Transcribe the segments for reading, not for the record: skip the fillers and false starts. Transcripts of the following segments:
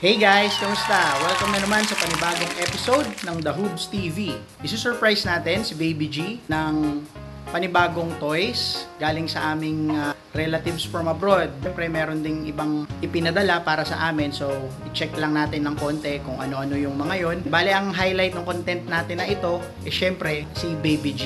Hey guys, kamusta? Welcome na naman sa panibagong episode ng The Hoobs TV. Isusurprise natin si Baby G ng panibagong toys galing sa aming relatives from abroad. Siyempre, meron ding ibang ipinadala para sa amin. So, i-check lang natin ng konti kung ano-ano yung mga yon. Bale, ang highlight ng content natin na ito is syempre si Baby G.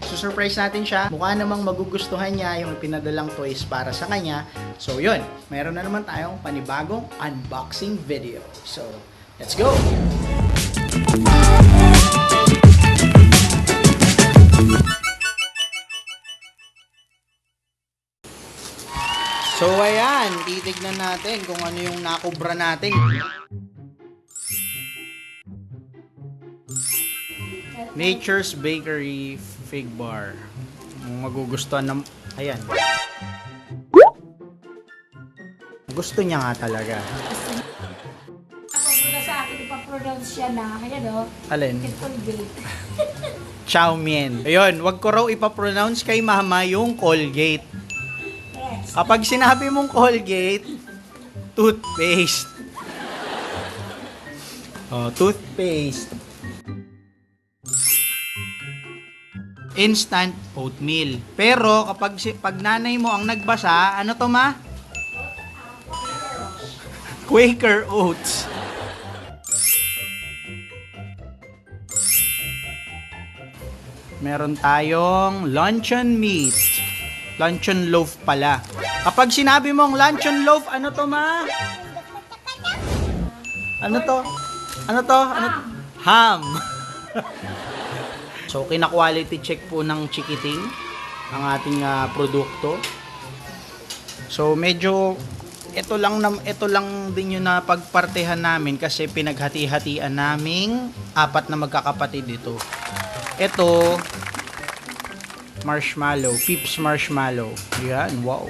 So-surprise natin siya. Mukha namang magugustuhan niya yung pinadalang toys para sa kanya. So, yun. Meron na naman tayong panibagong unboxing video. So, let's go! So, ayan. Titignan natin kung ano yung nakubra natin. Nature's Bakery Fig Bar. Magugustuhan ng... Ayan. Gusto niya nga talaga. Ako muna sa akin, ipapronounce siya na, ayan o, Alin? Colgate. Chow Mein. Ayun, wag ko raw ipapronounce kay mama yung Colgate. Yes. Kapag sinabi mong Colgate, toothpaste. Oh, toothpaste. Instant oatmeal. Pero kapag pag nanay mo ang nagbasa, ano to ma? Quaker Oats. Meron tayong luncheon meat. Luncheon loaf pala. Kapag sinabi mong luncheon loaf, ano to ma? Ano to? Ano to? Ano? Ham. So, kina-quality check po ng Chikiting ang ating produkto. So, medyo ito lang din yung napagpartehan namin kasi pinaghati-hatian naming 4 na magkakapatid ito. Ito marshmallow, Pips marshmallow. Yan, wow.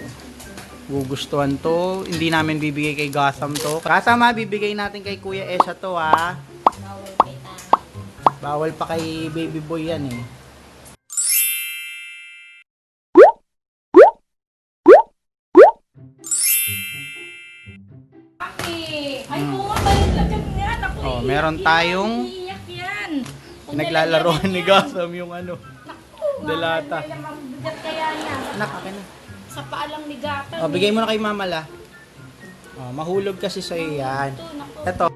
Gugustuhan to. Hindi namin bibigay kay Gotham to. Kasama bibigay natin kay Kuya Esa to ha. Bawal pa kay baby boy yan eh. Ay, oo nga, balaglagan nga. Naku, Oh, iiyak meron yan, tayong iiyak yan. Kung Naglalaroan ni nilagyan Gotham yung ano. Naku, Delata. mabigat kaya niya. Anak, akin na. Sa paalang ni Gatan. Oh, bigay mo na kay Mama la. Oh, mahulog kasi sa yan. Ito.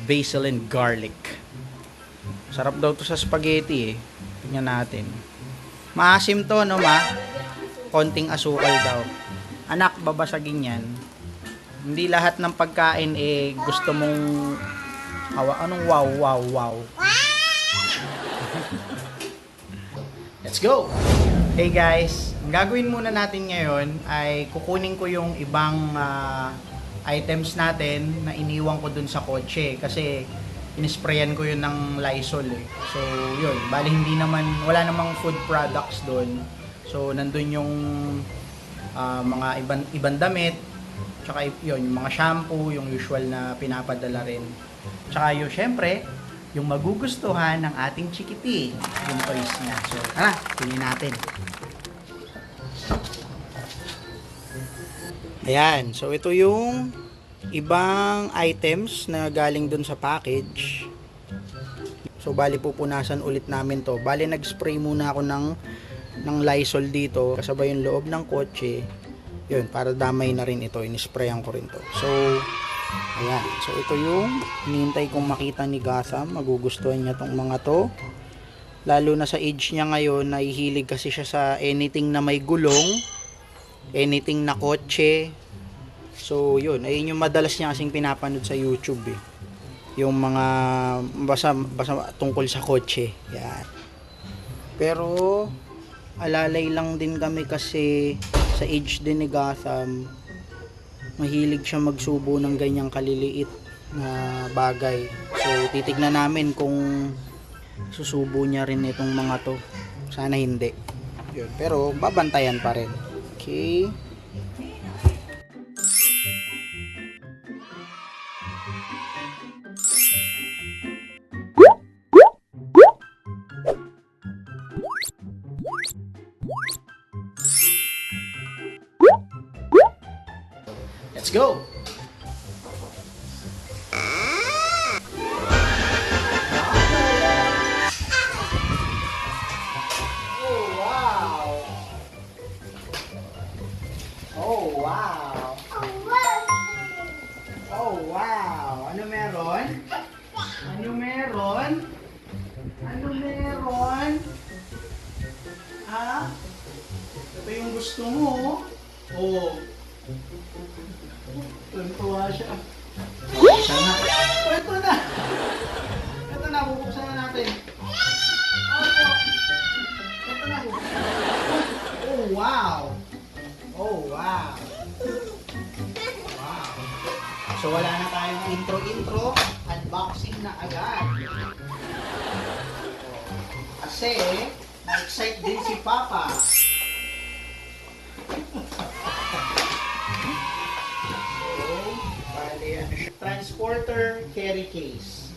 Basil and garlic. Sarap daw to sa spaghetti eh. Tingnan natin. Maasim to, no ma? Konting asukal daw. Anak, babasagin yan. Hindi lahat ng pagkain eh gusto mong anong wow. Let's go! Hey guys, ang gagawin muna natin ngayon ay kukunin ko yung ibang items natin na iniwan ko dun sa kotse kasi inisprayan ko yun ng Lysol eh. So yun, bali wala namang food products dun. So nandun yung mga ibang damit, tsaka yun, yung mga shampoo, yung usual na pinapadala rin. Tsaka yung syempre, yung magugustuhan ng ating chikiti, yung toys niya. So tara, pili natin. Ayan, so ito yung ibang items na galing dun sa package. So bali pupunasan ulit namin to. Bali nag-spray muna ako ng Lysol dito kasabay yung loob ng kotse. Yun, para damay na rin ito. Inisprayan ko rin to. So, ayan. So ito yung hinihintay kong makita ni Gotham. Magugustuhan niya tong mga to. Lalo na sa age niya ngayon, nahihilig kasi siya sa anything na may gulong, anything na kotse. So yun, ayun yung madalas niya kasing pinapanood sa YouTube eh. Yung mga basta tungkol sa kotse. Yan. Pero alalay lang din kami kasi sa age din ni Gotham, mahilig siya magsubo ng ganyang kaliliit na bagay. So titignan namin kung susubo niya rin itong mga to. Sana hindi. Yun. Pero babantayan pa rin. Okay. Let's go! Oh, wow! Oh, wow! Oh, wow! Ano meron? Ano meron? Ano meron? Ha? Ito yung gusto mo? Oh. Tuntua siya. Bubuksan na. Oh, ito na. Ito na, bubuksan na natin. Opo. Ito na, bubuksan na. Oh, wow. Oh, wow. Wow. So, wala na tayong intro-intro. Unboxing na agad. Kasi, na-excite din si Papa. Transporter carry case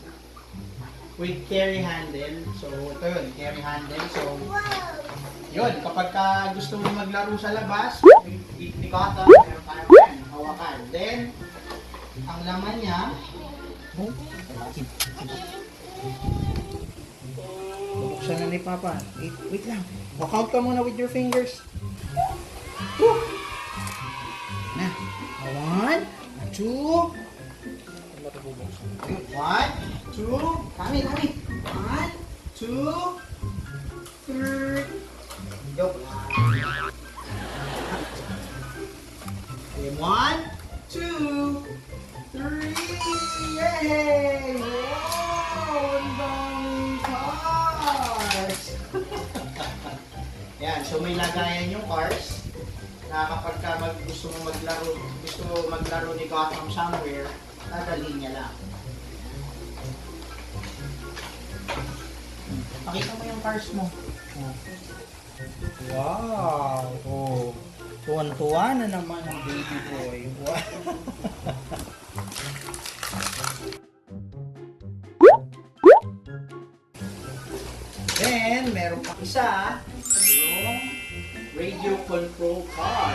with carry handle. So, ito yun, carry handle. So, yun, kapag ka gusto mo maglaro sa labas, ni Kata, meron tayo yan, hawakan. Then, ang laman niya, bubuksan na ni Papa. Wait lang. Count ka muna with your fingers. Woo! Na. 1, 2, 1, 2, kami. 1, 2, 3. Joke lang. 1, 2, 3. Yay! Wow! Ang daming cars! Yan, so may lagayan yung cars na kapag ka gusto mo maglaro ni Gotham somewhere, dadalhin niya lang. Pakita mo yung cars mo. Wow! Oh. Tuwan-tuwa na naman ang baby boy. Wow! Then, meron pa isa, yung radio control car.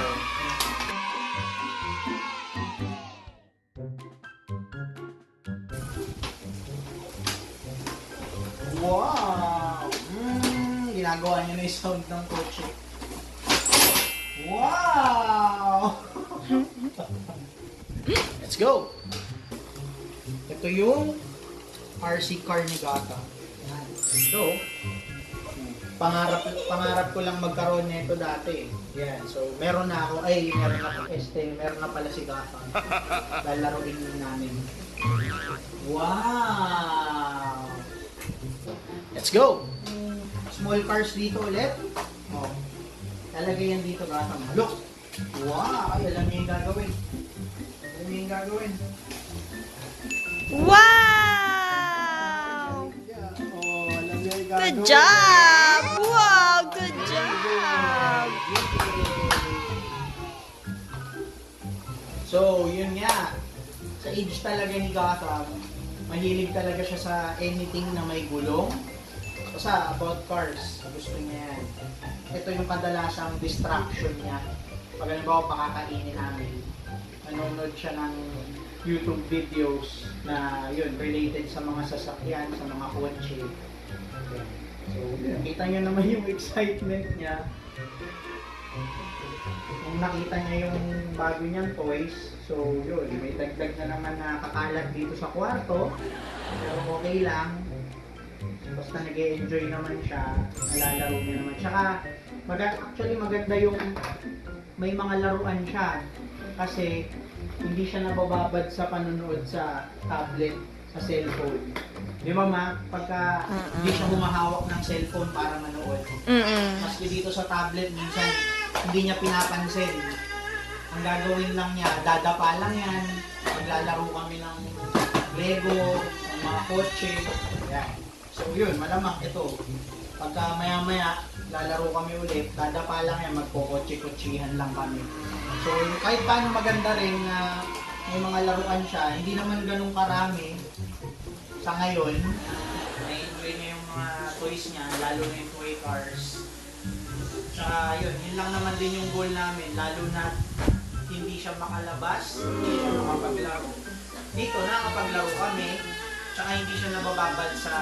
Wow! Ginagawa niya na yung sound ng kotse. Wow! Let's go! Ito yung RC car ni Gata. Ito, pangarap ko lang magkaroon nito dati. Yan, so meron na ako, meron na pala si Gata. Lalaroin namin. Wow! Let's go! Small cars dito ulit. Oh. Lalagay yan dito, Gata. Look! Wow! Ay, alam niya yung gagawin. Wow! Oh, alam niya yung Good gagawin. job! Wow, good job! So, yun nga. Sa age talaga ni Gotham, mahilig talaga siya sa anything na may gulong. Basta about cars, gusto niya yan. Ito yung kadalasang distraction niya. Pag halimbawa pakakainin namin, nanonood siya ng YouTube videos na yun, related sa mga sasakyan, sa mga kotse. So, yun, kita nyo naman yung excitement niya. Kung nakita niya yung bago niyang toys, so yun, may dagdag na naman na kakalat dito sa kwarto. Pero okay lang. Basta nag-e-enjoy naman siya, nalalaro niya naman. Tsaka, actually maganda yung may mga laruan siya. Kasi, hindi siya nabababad sa panonood sa tablet, sa cellphone. Di ba ma? Pagka hindi siya humahawak ng cellphone para manood. Maski dito sa tablet, minsan hindi niya pinapansin. Ang gagawin lang niya, dadapa lang yan. Maglalaro kami ng Lego, ng mga kotse. Yan. So yun, malamang ito. Pagka maya-maya, lalaro kami ulit, dadapa lang yan, magkukotse-kotsihan lang kami. So kahit paano maganda rin na may mga laruan siya, hindi naman ganun karami sa ngayon. Na-enjoy niya yung mga toys niya, lalo na yung toy cars. Tsaka yun lang naman din yung goal namin, lalo na hindi siya makalabas, hindi siya makapaglaro. Dito, nakapaglaro kami, tsaka hindi siya nabababad sa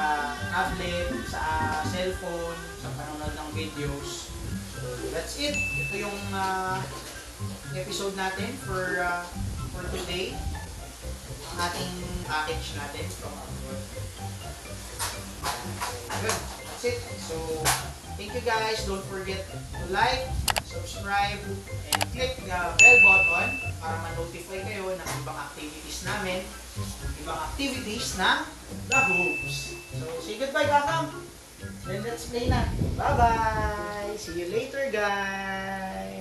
tablet, sa cellphone, sa panonood ng videos. So, that's it. Ito yung episode natin for today. Ang ating package natin from abroad. Good. That's it. So, thank you guys. Don't forget to like, subscribe, and click the bell button para ma-notify kayo ng ibang activities namin, ibang activities ng The Hoops. So, say goodbye, Kakam. Then let's play na. Bye-bye! See you later, guys!